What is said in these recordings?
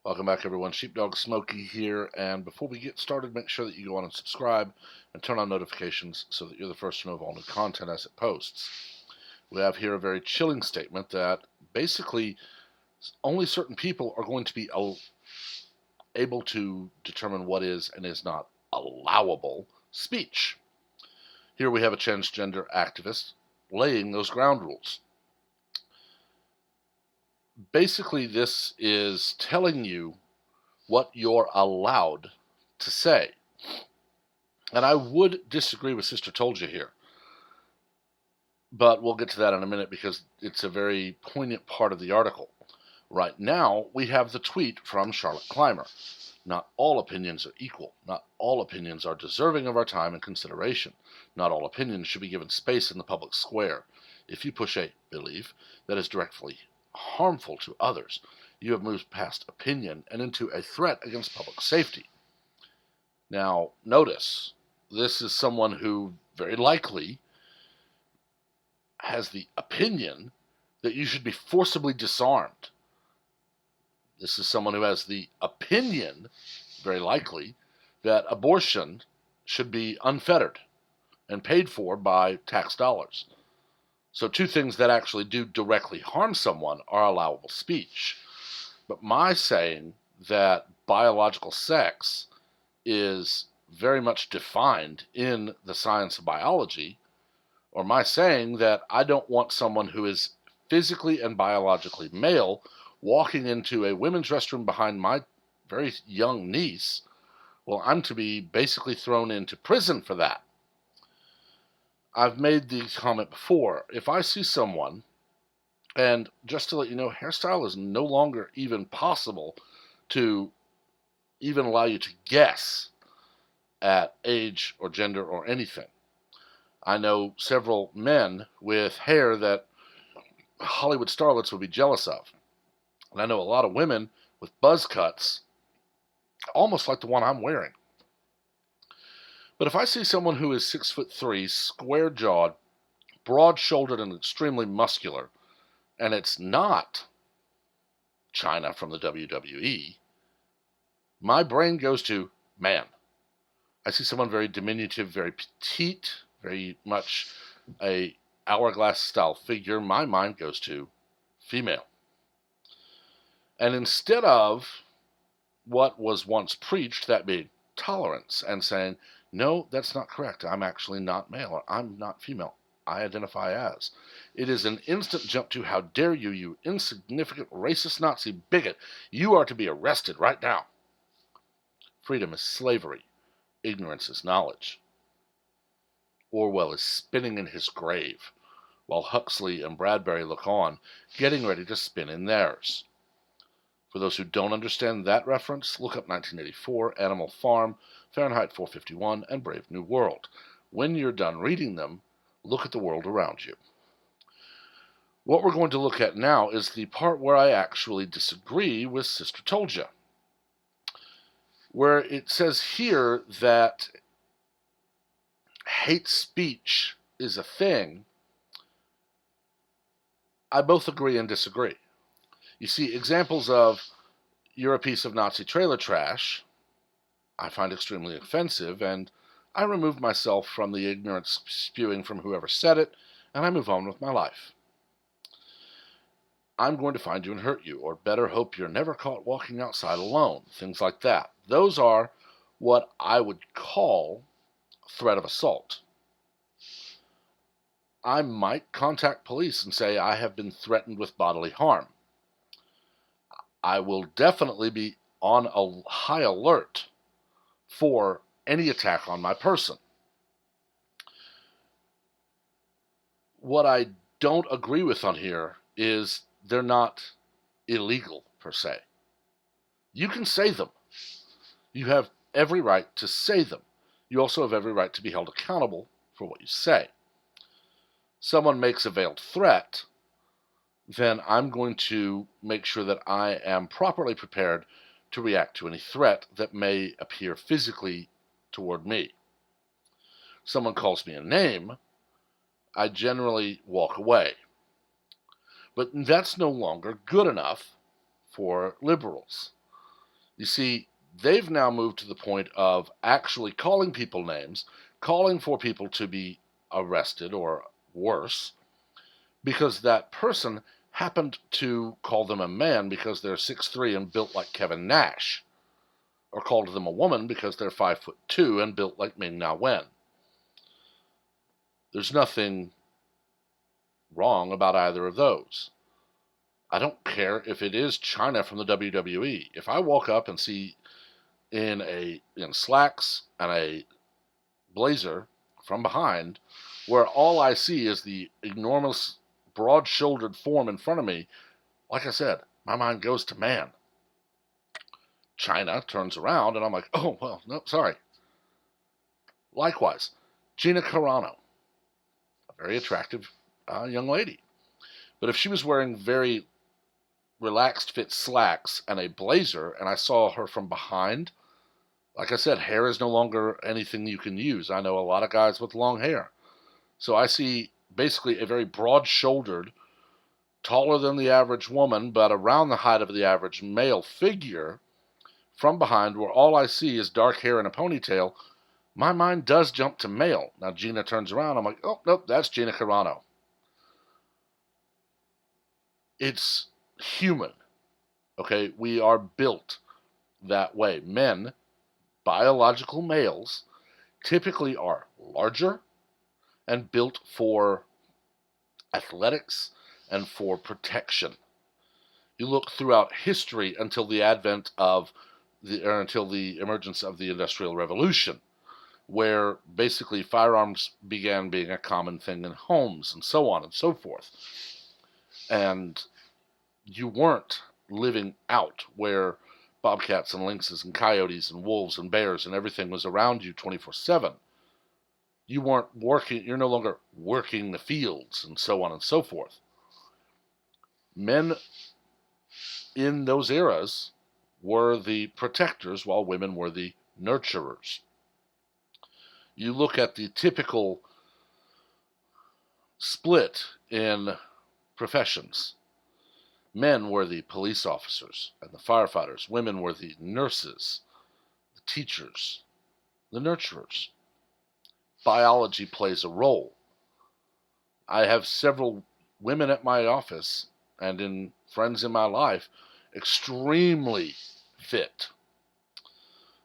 Welcome back, everyone. Sheepdog Smokey here, and before we get started, make sure that you go on and subscribe and turn on notifications so that you're the first to know of all new content as it posts. We have here a very chilling statement that basically only certain people are going to be able to determine what is and is not allowable speech. Here we have a transgender activist laying those ground rules. Basically, this is telling you what you're allowed to say. And I would disagree with Sister Told You here. But we'll get to that in a minute because it's a very poignant part of the article. Right now, we have the tweet from Charlotte Clymer. Not all opinions are equal. Not all opinions are deserving of our time and consideration. Not all opinions should be given space in the public square. If you push a belief that is directly harmful to others, you have moved past opinion and into a threat against public safety. Now, notice, this is someone who very likely has the opinion that you should be forcibly disarmed. This is someone who has the opinion, very likely, that abortion should be unfettered and paid for by tax dollars. So two things that actually do directly harm someone are allowable speech. But my saying that biological sex is very much defined in the science of biology, or my saying that I don't want someone who is physically and biologically male walking into a women's restroom behind my very young niece, well, I'm to be basically thrown into prison for that. I've made the comment before, if I see someone, and just to let you know, hairstyle is no longer even possible to even allow you to guess at age or gender or anything. I know several men with hair that Hollywood starlets would be jealous of. And I know a lot of women with buzz cuts, almost like the one I'm wearing. But if I see someone who is 6'3", square-jawed, broad-shouldered, and extremely muscular, and it's not China from the WWE, my brain goes to man. I see someone very diminutive, very petite, very much a hourglass-style figure. My mind goes to female. And instead of what was once preached, that being tolerance, and saying, no, that's not correct. I'm actually not male, or I'm not female. I identify as. It is an instant jump to, how dare you, you insignificant racist Nazi bigot. You are to be arrested right now. Freedom is slavery. Ignorance is knowledge. Orwell is spinning in his grave, while Huxley and Bradbury look on, getting ready to spin in theirs. For those who don't understand that reference, look up 1984, Animal Farm, Fahrenheit 451, and Brave New World. When you're done reading them, look at the world around you. What we're going to look at now is the part where I actually disagree with Sister Told Ya, where it says here that hate speech is a thing. I both agree and disagree. You see, examples of "you're a piece of Nazi trailer trash" I find extremely offensive, and I remove myself from the ignorance spewing from whoever said it, and I move on with my life. "I'm going to find you and hurt you," or "better hope you're never caught walking outside alone," things like that. Those are what I would call threat of assault. I might contact police and say I have been threatened with bodily harm. I will definitely be on a high alert for any attack on my person. What I don't agree with on here is they're not illegal per se. You can say them. You have every right to say them. You also have every right to be held accountable for what you say. Someone makes a veiled threat, then I'm going to make sure that I am properly prepared to react to any threat that may appear physically toward me. Someone calls me a name, I generally walk away. But that's no longer good enough for liberals. You see, they've now moved to the point of actually calling people names, calling for people to be arrested or worse, because that person happened to call them a man because they're 6'3" and built like Kevin Nash, or called them a woman because they're 5'2" and built like Ming Na Wen. There's nothing wrong about either of those. I don't care if it is China from the WWE. If I walk up and see in slacks and a blazer from behind, where all I see is the enormous broad-shouldered form in front of me, like I said, my mind goes to man. China turns around and I'm like, oh, well, no, sorry. Likewise, Gina Carano, a very attractive young lady. But if she was wearing very relaxed fit slacks and a blazer and I saw her from behind, like I said, hair is no longer anything you can use. I know a lot of guys with long hair. So I see basically a very broad-shouldered, taller than the average woman, but around the height of the average male figure from behind, where all I see is dark hair and a ponytail. My mind does jump to male. Now Gina turns around, I'm like, oh, nope, that's Gina Carano. It's human, okay? We are built that way. Men, biological males, typically are larger and built for athletics and for protection. You look throughout history until the emergence of the Industrial Revolution, where basically firearms began being a common thing in homes and so on and so forth. And you weren't living out where bobcats and lynxes and coyotes and wolves and bears and everything was around you 24/7. You weren't working, you're no longer working the fields and so on and so forth. Men in those eras were the protectors while women were the nurturers. You look at the typical split in professions. Men were the police officers and the firefighters. Women were the nurses, the teachers, the nurturers. Biology plays a role. I have several women at my office and in friends in my life, extremely fit.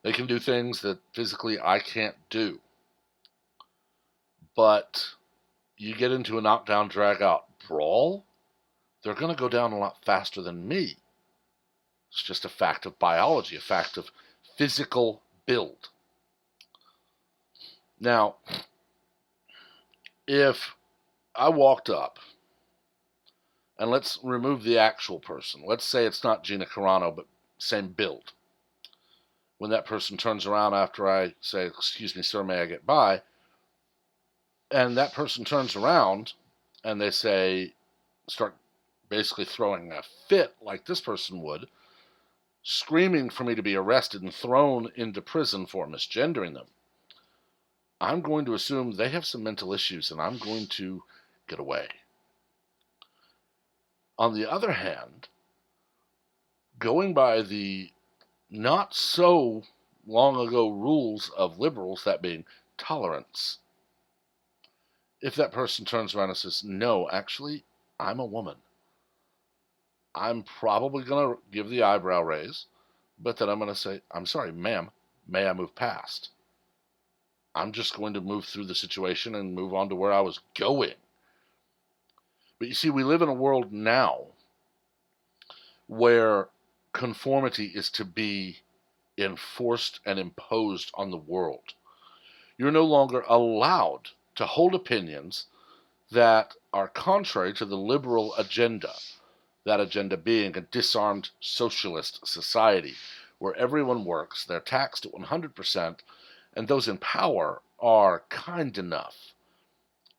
They can do things that physically I can't do. But you get into a knockdown, drag-out brawl, they're going to go down a lot faster than me. It's just a fact of biology, a fact of physical build. Now, if I walked up, and let's remove the actual person. Let's say it's not Gina Carano, but same build. When that person turns around after I say, excuse me, sir, may I get by? And that person turns around and they start basically throwing a fit like this person would, screaming for me to be arrested and thrown into prison for misgendering them. I'm going to assume they have some mental issues and I'm going to get away. On the other hand, going by the not so long ago rules of liberals, that being tolerance, if that person turns around and says, no, actually, I'm a woman, I'm probably going to give the eyebrow raise, but then I'm going to say, I'm sorry, ma'am, may I move past? I'm just going to move through the situation and move on to where I was going. But you see, we live in a world now where conformity is to be enforced and imposed on the world. You're no longer allowed to hold opinions that are contrary to the liberal agenda, that agenda being a disarmed socialist society where everyone works, they're taxed at 100%, and those in power are kind enough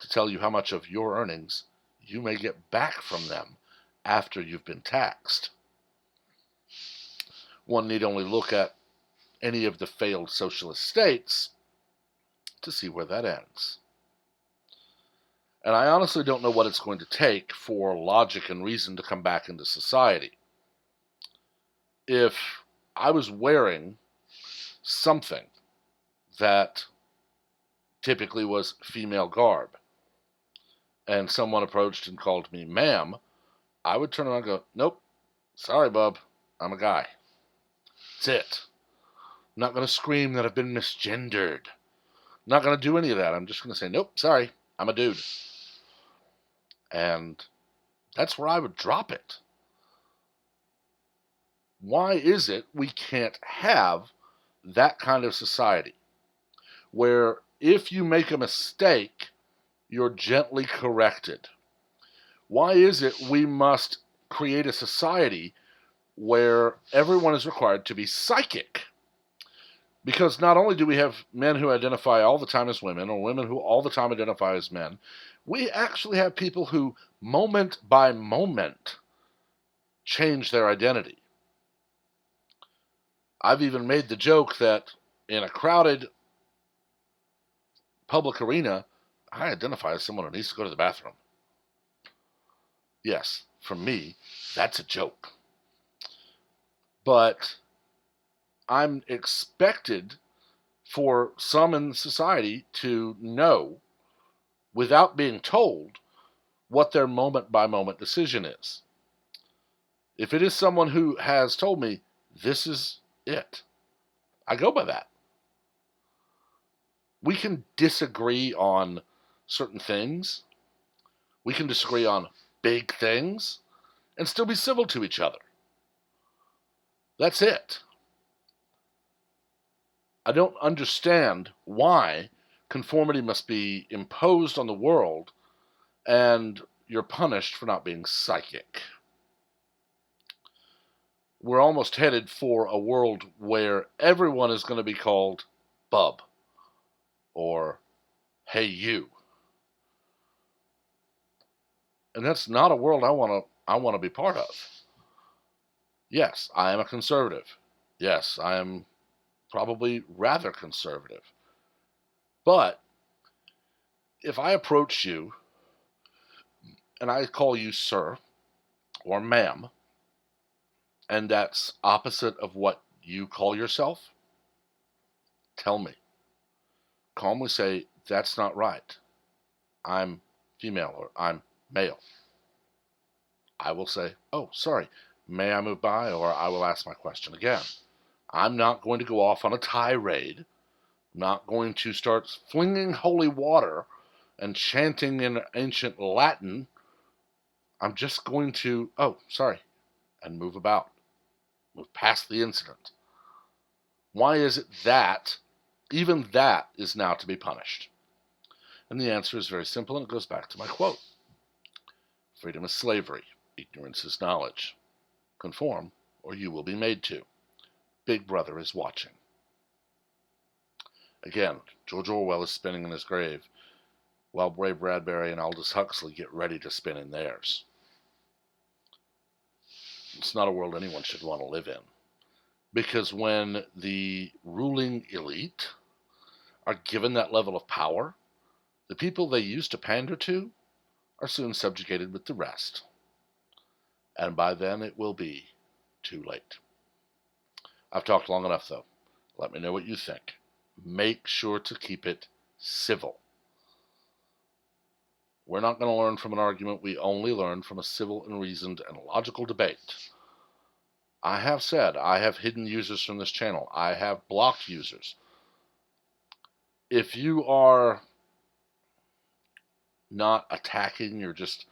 to tell you how much of your earnings you may get back from them after you've been taxed. One need only look at any of the failed socialist states to see where that ends. And I honestly don't know what it's going to take for logic and reason to come back into society. If I was wearing something that typically was female garb, and someone approached and called me ma'am, I would turn around and go, nope, sorry, bub, I'm a guy. That's it. I'm not going to scream that I've been misgendered. I'm not going to do any of that. I'm just going to say, nope, sorry, I'm a dude. And that's where I would drop it. Why is it we can't have that kind of society where if you make a mistake, you're gently corrected? Why is it we must create a society where everyone is required to be psychic? Because not only do we have men who identify all the time as women, or women who all the time identify as men, we actually have people who, moment by moment, change their identity. I've even made the joke that in a crowded public arena, I identify as someone who needs to go to the bathroom. Yes, for me, that's a joke. But I'm expected for some in society to know, without being told, what their moment-by-moment decision is. If it is someone who has told me, this is it, I go by that. We can disagree on certain things. We can disagree on big things and still be civil to each other. That's it. I don't understand why conformity must be imposed on the world and you're punished for not being psychic. We're almost headed for a world where everyone is going to be called bub or hey you. And that's not a world I want to be part of. Yes, I am a conservative. Yes, I am probably rather conservative. But if I approach you and I call you sir or ma'am, and that's opposite of what you call yourself, tell me. Calmly say, that's not right. I'm female or I'm male. I will say, oh, sorry, may I move by? Or I will ask my question again. I'm not going to go off on a tirade. I'm not going to start flinging holy water and chanting in ancient Latin. I'm just going to, oh, sorry, and move about. Move past the incident. Why is it that even that is now to be punished? And the answer is very simple, and it goes back to my quote. Freedom is slavery. Ignorance is knowledge. Conform, or you will be made to. Big Brother is watching. Again, George Orwell is spinning in his grave, while Ray Bradbury and Aldous Huxley get ready to spin in theirs. It's not a world anyone should want to live in. Because when the ruling elite are given that level of power, the people they used to pander to are soon subjugated with the rest. And by then it will be too late. I've talked long enough, though. Let me know what you think. Make sure to keep it civil. We're not going to learn from an argument. We only learn from a civil and reasoned and logical debate. I have said I have hidden users from this channel. I have blocked users. If you are not attacking, you're just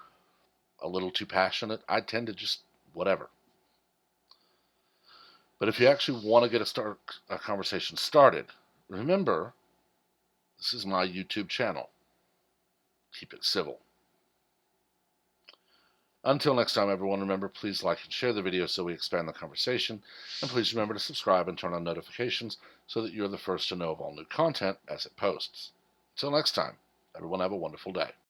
a little too passionate, I tend to just whatever. But if you actually want to get a conversation started, remember, this is my YouTube channel. Keep it civil. Until next time, everyone, remember, please like and share the video so we expand the conversation. And please remember to subscribe and turn on notifications so that you're the first to know of all new content as it posts. Until next time, everyone have a wonderful day.